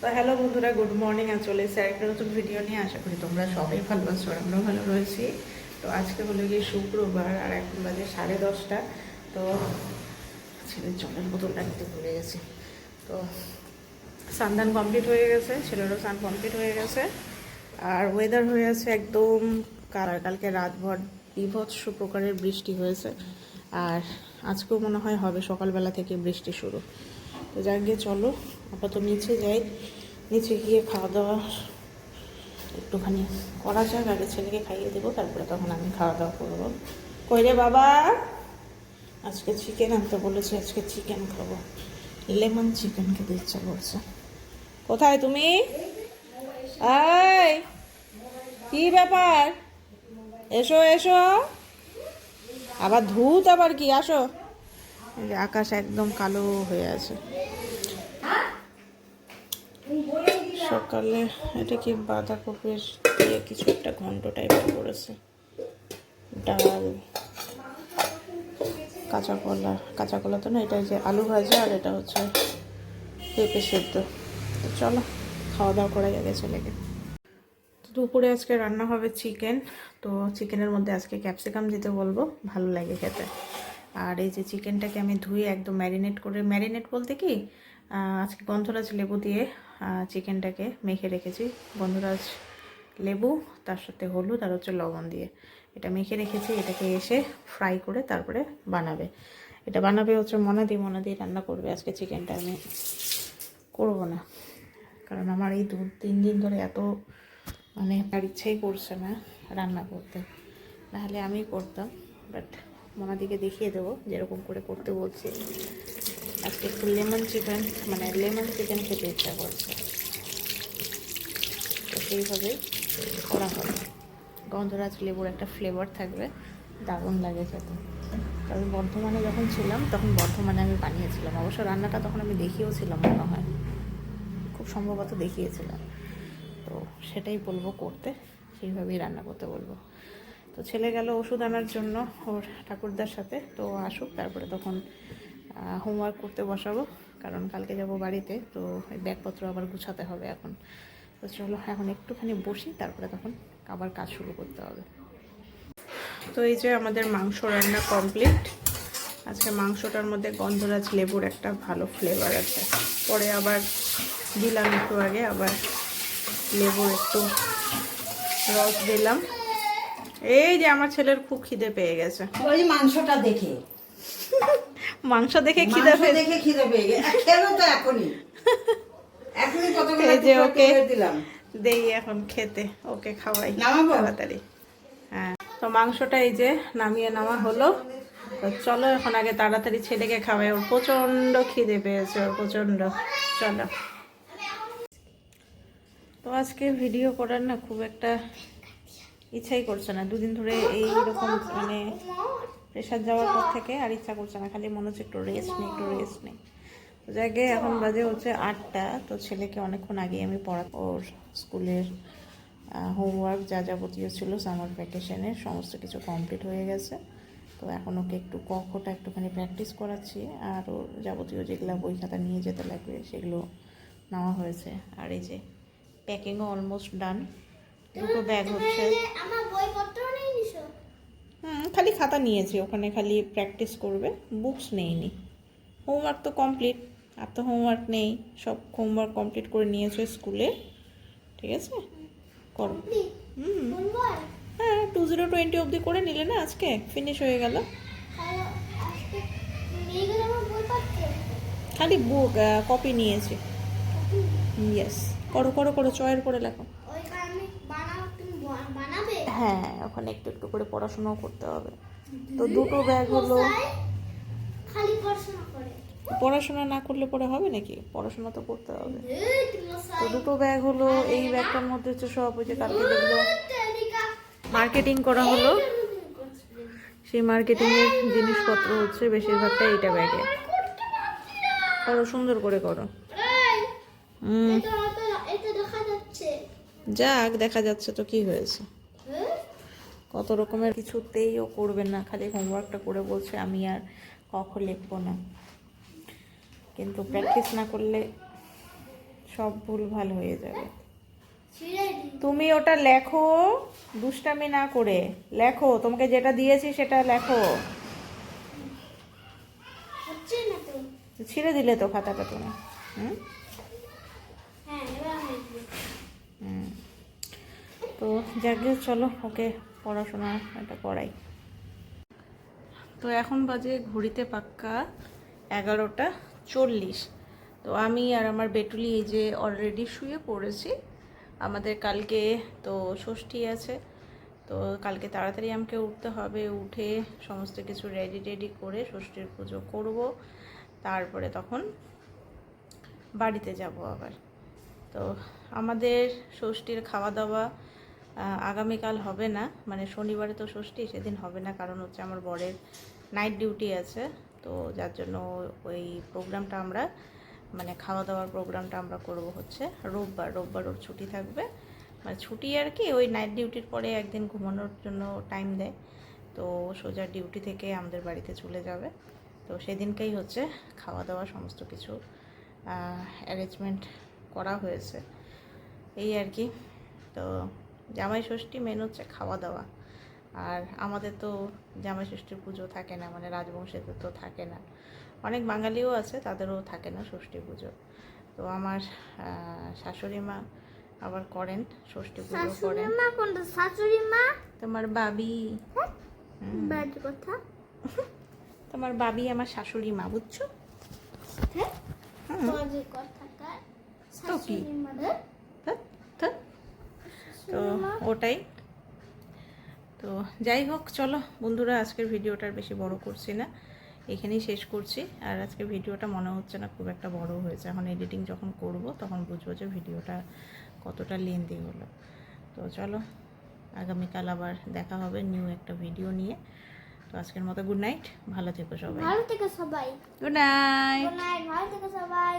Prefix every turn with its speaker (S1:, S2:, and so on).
S1: তো হ্যালো বন্ধুরা, good morning. আর চলে এসে একটা নতুন ভিডিও নিয়ে। আশা করি তোমরা সবাই ভালো আছো, আমরাও ভালো রয়েছি। তো আজকে হলো গিয়ে শুক্রবার আর এখন বাজে 10:30। তো ছেলের জলের বোতলটা নিতে ভুলে গেছি। তো স্নান কমপ্লিট হয়ে গেছে, ছেলেরও স্নান কমপ্লিট হয়ে গেছে। আর ওয়েদার হয়ে আছে একদম কালকে রাতভর বিভৎস প্রকারের বৃষ্টি হয়েছে। আর আজকেও মনে হয় হবে, সকালবেলা থেকে বৃষ্টি শুরু। তো যাক গিয়ে চলো আপাতত নিচে যাই, নিচে গিয়ে খাওয়া দাওয়া একটুখানি করা যাক। আগে ছেলেকে খাইয়ে দেবো, তারপরে তখন আমি খাওয়া দাওয়া করবো। কই রে বাবা, আজকে চিকেন আনতে বলেছি, আজকে চিকেন খাবো। লেমন চিকেন খেতে ইচ্ছা করছে। কোথায় তুমি? এই কি ব্যাপার, এসো এসো। আবার ধূত আবার কি, আসো। এই যে আকাশ একদম কালো হয়ে আছে। সকালে এটা কি বাঁধাকপির দিয়ে কিছু একটা ঘন্ট টাইপের করেছে, ডাল, কাঁচা কলা তো না, এটা যে আলু ভাজা, আর এটা হচ্ছে পেঁপে সেদ্ধ। তো চলো খাওয়া দাওয়া করা যাবে ছেলেকে। তো দুপুরে আজকে রান্না হবে চিকেন। তো চিকেনের মধ্যে আজকে ক্যাপসিকাম দিতে বলবো, ভালো লাগে খেতে। আর এই যে চিকেনটাকে আমি ধুয়ে একদম ম্যারিনেট বলতে কি, আজকে গন্ধরাজ লেবু দিয়ে চিকেনটাকে মেখে রেখেছি। গন্ধরাজ লেবু, তার সাথে হলুদ আর হচ্ছে লবণ দিয়ে এটা মেখে রেখেছি। এটাকে এসে ফ্রাই করে তারপরে বানাবে। এটা বানাবে হচ্ছে মনা দিয়ে রান্না করবে। আজকে চিকেনটা আমি করবো না, কারণ আমার এই 2-3 দিন ধরে এত আর ইচ্ছাই করছে না রান্না করতে, নাহলে আমি করতাম। বাট মনাদিকে দেখিয়ে দেবো যেরকম করে করতে বলছি। আজকে একটু লেমন চিকেন খেতে ইচ্ছা করছে, তো সেইভাবেই করা হবে। গন্ধরাজ লেবুর একটা ফ্লেভার থাকবে, দারুণ লাগে খেতে। কারণ বর্ধমানে যখন ছিলাম তখন বর্ধমানে আমি বানিয়েছিলাম, অবশ্য রান্নাটা তখন আমি দেখিয়েওছিলাম, মনে হয় খুব সম্ভবত দেখিয়েছিলাম। তো সেটাই বলবো করতে, সেইভাবেই রান্না করতে বলবো। তো ছেলে গেল ওষুধ আনার জন্য ওর ঠাকুরদার সাথে। তো আসুক, তারপরে তখন হোমওয়ার্ক করতে বসাবো, কারণ কালকে যাব বাড়িতে। তো এই ব্যাগপত্র আবার গুছাতে হবে এখন। তো চলো এখন একটুখানি বসি, তারপরে তখন আবার কাজ শুরু করতে হবে। তো এই যে আমাদের মাংস রান্না কমপ্লিট। আজকে মাংসটার মধ্যে গন্ধরাজ লেবুর একটা ভালো ফ্লেভার আছে। পরে আবার দিলাম একটু আগে, আবার লেবুর একটু রস দিলাম। এই যে আমার ছেলের খুব খিদে পেয়ে গেছে,
S2: ওই মাংসটা দেখে
S1: মাংস দেখে খিদে
S2: পেয়ে গেছে। খেলো তো এখনই কতগুলো
S1: এই যে ওকে
S2: দিলাম।
S1: দেই এখন খেতে, ওকে খাওয়াই
S2: নামাবো?
S1: তাড়াতাড়ি। হ্যাঁ, তো মাংসটা এই যে নামিয়ে নেওয়া হলো। তো চলো এখন আগে তাড়াতাড়ি ছেলেকে খাওয়াই, ওর প্রচণ্ড খিদে পেয়েছে, ওর প্রচণ্ড। চলো। তো আজকে ভিডিও করার না খুব একটা ইচ্ছাই করছে না, 2 দিন ধরে এইরকম প্রেশার যাওয়ার পর থেকে আর ইচ্ছা করছে না, খালি মনে হচ্ছে একটু রেস্ট নেই। তো জায়গায় এখন বাজে হচ্ছে 8টা। তো ছেলেকে অনেকক্ষণ আগে আমি ওর স্কুলের হোমওয়ার্ক যা যাবতীয় ছিল সামার ভ্যাকেশনের সমস্ত কিছু কমপ্লিট হয়ে গেছে। তো এখন ওকে একটু কটা একটুখানি প্র্যাকটিস করাচ্ছি, আর ওর যাবতীয় যেগুলো বই খাতা নিয়ে যেতে লাগবে সেগুলো নেওয়া হয়েছে। আর এই যে প্যাকিংও অলমোস্ট ডান। 2টো ব্যাগ হচ্ছে, খালি খাতা নিয়েছি, ওখানে খালি প্র্যাকটিস করবে, বুকস নেইনি। হোমওয়ার্ক তো কমপ্লিট, আর তো হোমওয়ার্ক নেই, সব হোমওয়ার্ক কমপ্লিট করে নিয়েছে স্কুলে। ঠিক আছে, করো। হ্যাঁ, 2020 অবধি করে নিলে না, আজকে ফিনিশ হয়ে গেল। খালি বুক কপি নিয়েছি। ইয়েস, করো করো করো, চয়ের করে লেখো। হ্যাঁ, ওখানে একটু একটু করে পড়াশোনাও করতে হবে। তো 2টো ব্যাগ হলো। পড়াশোনা না করলে পরে হবে নাকি, পড়াশোনা তো করতে হবে। তো 2টো ব্যাগ হলো। এই ব্যাগটার মধ্যে হচ্ছে সব ওই যে কালকে যেগুলো মার্কেটিং করা হলো, সেই মার্কেটিংয়ের জিনিসপত্র হচ্ছে বেশিরভাগটা এইটা ব্যাগে। করো, সুন্দর করে করো। যাক, দেখা যাচ্ছে তো কি হয়েছে। কত রকমের কিছুতেই ও করবে না, খালি হোমওয়ার্কটা করে বলছে আমি আর লিখবো না। কিন্তু প্র্যাকটিস না করলে সব ভুলভাল হয়ে যাবে।
S3: ছিঁড়ে দিই।
S1: তুমি ওটা লেখো, দুষ্টামি না করে লেখো, তোমাকে যেটা দিয়েছি সেটা লেখো।
S3: হচ্ছে না তো।
S1: ছিঁড়ে দিলে তো খাতাটা তুমি। হুম
S3: হ্যাঁ এবার হয়েছে।
S1: হুম। তো যাকে চলো ওকে পড়াশোনা এটা করাই। তো এখন বাজে ঘড়িতে পাক্কা 11:40। তো আমি আর আমার বেটুলি এই যে অলরেডি শুয়ে পড়েছি। আমাদের কালকে তো ষষ্ঠী আছে, তো কালকে তাড়াতাড়ি আমাকে উঠতে হবে, উঠে সমস্ত কিছু রেডি করে ষষ্ঠীর পুজো করব, তারপরে তখন বাড়িতে যাব আবার। তো আমাদের ষষ্ঠীর খাওয়া দাওয়া আগামীকাল হবে না, মানে শনিবারে তো ষষ্ঠী, সেদিন হবে না, কারণ হচ্ছে আমার বরের নাইট ডিউটি আছে। তো যার জন্য ওই প্রোগ্রামটা আমরা, মানে খাওয়া দাওয়ার প্রোগ্রামটা আমরা করব হচ্ছে রোববার ওর ছুটি থাকবে, মানে ছুটি আর কি, ওই নাইট ডিউটির পরে একদিন ঘুমানোর জন্য টাইম দেয়। তো সোজা ডিউটি থেকে আমাদের বাড়িতে চলে যাবে। তো সেদিনকেই হচ্ছে খাওয়া দাওয়া সমস্ত কিছু অ্যারেঞ্জমেন্ট করা হয়েছে, এই আর কি। তো জামাই ষষ্ঠী মেন হচ্ছে খাওয়া দাওয়া, আর আমাদের তো জামাই ষষ্ঠীর পুজো থাকে না, মানে রাজবংশেতে তো থাকে না, অনেক বাঙালিও আছে তাদেরও থাকে না ষষ্ঠী পুজো। তো আমার শাশুড়ি মা আবার করেন, ষষ্ঠী পুজো করেন।
S3: শাশুড়ি মা কোনটা? শাশুড়ি মা
S1: তোমার বাবি,
S3: বাদ কথা।
S1: তোমার বাবি আমার শাশুড়ি মা, বুঝছো?
S3: হ্যাঁ
S1: হুম।
S3: বাজে কথাকার।
S1: তো কি?
S3: শাশুড়ি মা রে।
S1: ধ্যাৎ, ধ্যাৎ। তো ওটাই। তো যাই হোক, চলো বন্ধুরা, আজকের ভিডিওটা আর বেশি বড় করছি না, এখানেই শেষ করছি। আর আজকের ভিডিওটা মনে হচ্ছে না খুব একটা বড় হয়েছে, এখন এডিটিং যখন করব তখন বুঝবো যে ভিডিওটা কতটা লেন্দি হলো। তো চলো, আগামীকাল আবার দেখা হবে নিউ একটা ভিডিও নিয়ে। তো আজকের মতো গুড নাইট, ভালো থেকো সবাই।
S3: ভালো থেকো সবাই।
S1: Good night.
S3: গুড নাইট, ভালো থেকো সবাই।